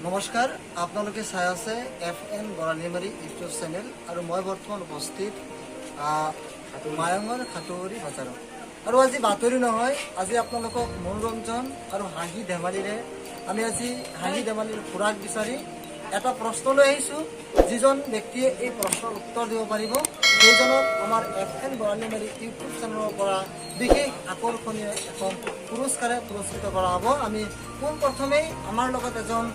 নমস্কাৰ, আপোনালোকে চাই আছে FN বৰালিমাৰী ইউটিউব চেনেল আৰু মই বৰ্তমান উপস্থিত মায়ঙৰ খাটুৱাৰী বজাৰত। আৰু আজি বাতৰি নহয়, আজি আপোনালোকক মনোৰঞ্জন আৰু হাঁহি ধেমালিৰে আমি আজি হাঁহি ধেমালিৰ খোৰাক বিচাৰি এটা প্ৰশ্ন লৈ আহিছোঁ। যিজন ব্যক্তিয়ে এই প্ৰশ্নৰ উত্তৰ দিব পাৰিব সেইজনক আমাৰ FN বৰালিমাৰী ইউটিউব চেনেলৰ পৰা বিশেষ আকৰ্ষণীয় এখন পুৰস্কাৰে পুৰস্কৃত কৰা হ'ব। আমি পোনপ্ৰথমেই আমাৰ লগত এজন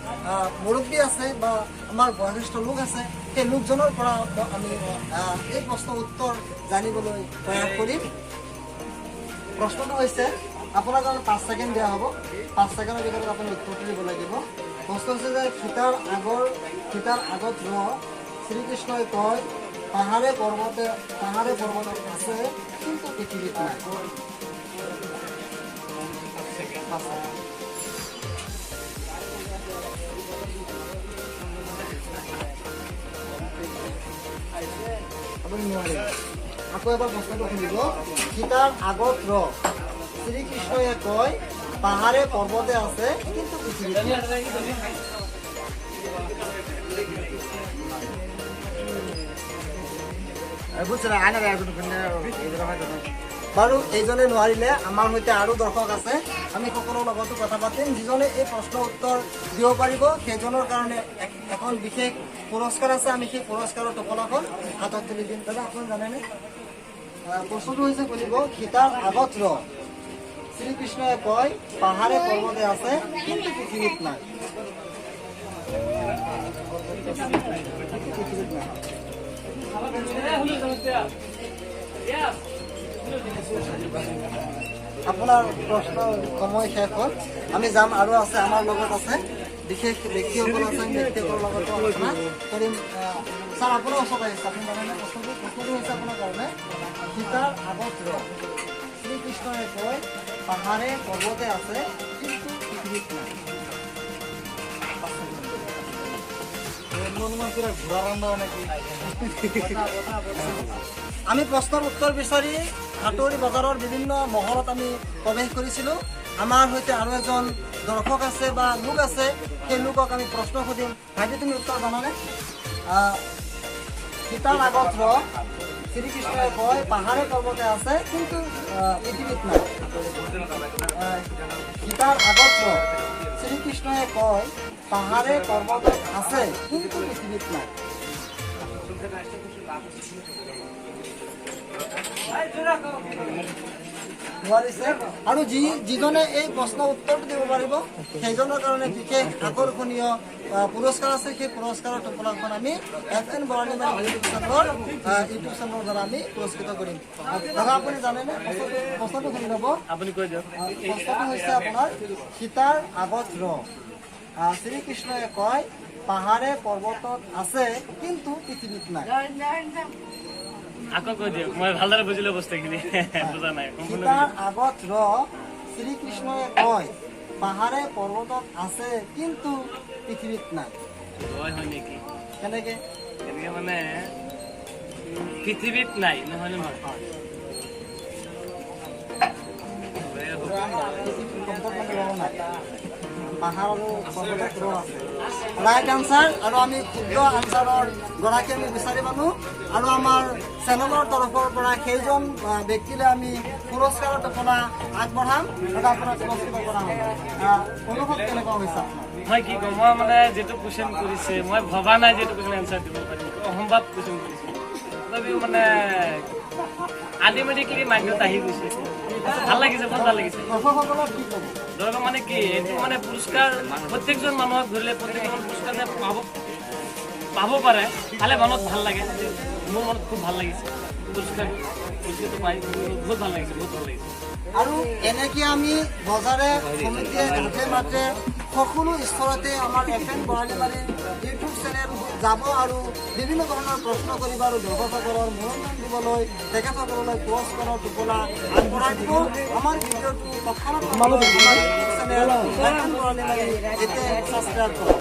মুৰব্বী আছে বা আমাৰ বয়োজ্যেষ্ঠ লোক আছে, সেই লোকজনৰ পৰা আমি এই প্ৰশ্নৰ উত্তৰ জানিবলৈ প্ৰয়াস কৰিম। প্ৰশ্নটো হৈছে, আপোনাৰ কাৰণে 5 ছেকেণ্ড দিয়া হ'ব। 5 ছেকেণ্ডৰ ভিতৰত আপুনি উত্তৰটো দিব লাগিব। প্ৰশ্ন হৈছে যে সীতাৰ আগত শ্ৰীকৃষ্ণই কয় পাহাৰে পৰ্বতে আছে কিন্তু পৃথিৱীত নাই। আপুনি নোৱাৰিব। আকৌ এবাৰ প্ৰশ্নটো শুনিব। সীতাৰ আগত শ্ৰীকৃষ্ণই কয় পাহাৰে পৰ্বতে আছে কিন্তু পৃথিৱীত নাই। বাৰু এইজনে নোৱাৰিলে, আমাৰ সৈতে আৰু দৰ্শক আছে, আমি সকলোৰ লগতো কথা পাতিম। যিজনে এই প্ৰশ্নৰ উত্তৰ দিব পাৰিব সেইজনৰ কাৰণে এখন বিশেষ পুৰস্কাৰ আছে। আমি সেই পুৰস্কাৰৰ টোপোলাখন হাতত তুলি দিম। দাদা, আপুনি জানেনে? প্ৰশ্নটো হৈছে শুনিব। সীতাৰ আগত শ্ৰীকৃষ্ণই কয় পাহাৰে পৰ্বতে আছে কিন্তু পৃথিৱীত নাই। আপোনাৰ প্ৰশ্ন সময় শেষ হ'ল। আমি যাম, আৰু আছে আমাৰ লগত আছে বিশেষ ব্যক্তিসকল আছে, ব্যক্তিসকলৰ লগতো আলোচনা কৰিম। ছাৰ, আপোনাৰ ওচৰত আহিছে, আপুনি জানেনে? প্ৰশ্নটো হৈছে আপোনাৰ কাৰণে। সীতাৰ আগত শ্ৰীকৃষ্ণই কয় পাহাৰে পৰ্বতে আছে কিন্তু পৃথিৱীত নাই। আমি প্ৰশ্নৰ উত্তৰ বিচাৰি খাটুৱাৰী বজাৰৰ বিভিন্ন মহলত আমি প্ৰৱেশ কৰিছিলোঁ। আমাৰ সৈতে আৰু এজন দৰ্শক আছে বা লোক আছে, সেই লোকক আমি প্ৰশ্ন সুধিম। ভাইটি, তুমি উত্তৰ জানানে? সীতাৰ আগত শ্ৰীকৃষ্ণই কয় পাহাৰে পৰ্বতে আছে কিন্তু পৃথিৱীত নাই। সীতাৰ আগত শ্ৰীকৃষ্ণই কয় পাহাৰে পৰ্বতত আছে কিন্তু পৃথিৱীত নাই। নোৱাৰিছে। আৰু যিজনে এই প্ৰশ্নৰ উত্তৰটো দিব পাৰিব সেইজনৰ কাৰণে বিশেষ আকৰ্ষণীয় পুৰস্কাৰ আছে। সেই পুৰস্কাৰৰ টোপোলাখন আমি FN বৰালিমাৰী ইউটিউব চেনেলৰ দ্বাৰা আমি পুৰস্কৃত কৰিম। দাদা, আপুনি জানেনে? প্ৰশ্নটো শুনি ল'ব। আপুনি কৈ দিয়ক। প্ৰশ্নটো হৈছে আপোনাৰ, সীতাৰ আগত শ্ৰীকৃষ্ণই কয় পাহাৰে পৰ্বতত আছে কিন্তু পৃথিৱীত নাই। আকৌ কৈ দিয়ক, মই ভালদৰে বুজিলো বস্তুখিনি। বুজা নাই। সীতাৰ আগত শ্ৰীকৃষ্ণই কয় পাহাৰে পৰ্বতত আছে কিন্তু পৃথিৱীত নাই। হয় নেকি? কেনেকে? এনেকে মানে পৃথিৱীত নাই, নহয় নে নহয়? পাহাৰ আৰু পৰ্বতত আছে। Right answer. আৰু আমি শুদ্ধ আনচাৰৰ গৰাকী আমি বিচাৰি পালোঁ, আৰু আমাৰ চেনেলৰ তৰফৰ পৰা সেইজন ব্যক্তিলৈ আমি পুৰস্কাৰৰ টোপোলা আগবঢ়াম আৰু আপোনাক পুৰস্কৃত কৰা হ'ব। অনুভৱ কেনেকুৱা হৈছে? মই কি কম, মই মানে যিটো কুৱেশ্যন কৰিছে মই ভবা নাই যে এইটো কুৱেশ্যন এনচাৰ দিব পাৰিম। অসম্ভৱ কুৱেশ্যন কৰিছে, তথাপিও মানে আল্টিমেটলি মাইণ্ডত আহি গৈছে। ভাল লাগিছে, বহুত ভাল লাগিছে। দৰ্শকসকলক কি ক'ব? দৰকাৰ মানে কি, এইটো মানে পুৰস্কাৰ প্ৰত্যেকজন মানুহক ধৰিলে প্ৰত্যেকজন পুৰস্কাৰ যে পাব পাৰে, পালে মনত ভাল লাগে। মোৰ মনত খুব ভাল লাগিছে। পুৰস্কাৰটো পাই বহুত ভাল লাগিছে, বহুত ভাল লাগিছে। আৰু এনেকৈ আমি বজাৰে সমিতিয়ে ঘাটে মাতে সকলো স্তৰতে আমাৰ FN বৰালিমাৰী ইউটিউব চেনেল যাব আৰু বিভিন্ন ধৰণৰ প্ৰশ্ন কৰিব আৰু দৰ্শকসকলৰ মনোৰঞ্জন দিবলৈ তেখেতসকললৈ পুৰস্কাৰৰ টোপোলা আগবঢ়াই দিব। আমাৰ ভিডিঅ'টো তৎক্ষণাত আমাৰ ইউটিউব চেনেল FN বৰালিমাৰী এতিয়া ছাবস্ক্ৰাইব কৰক।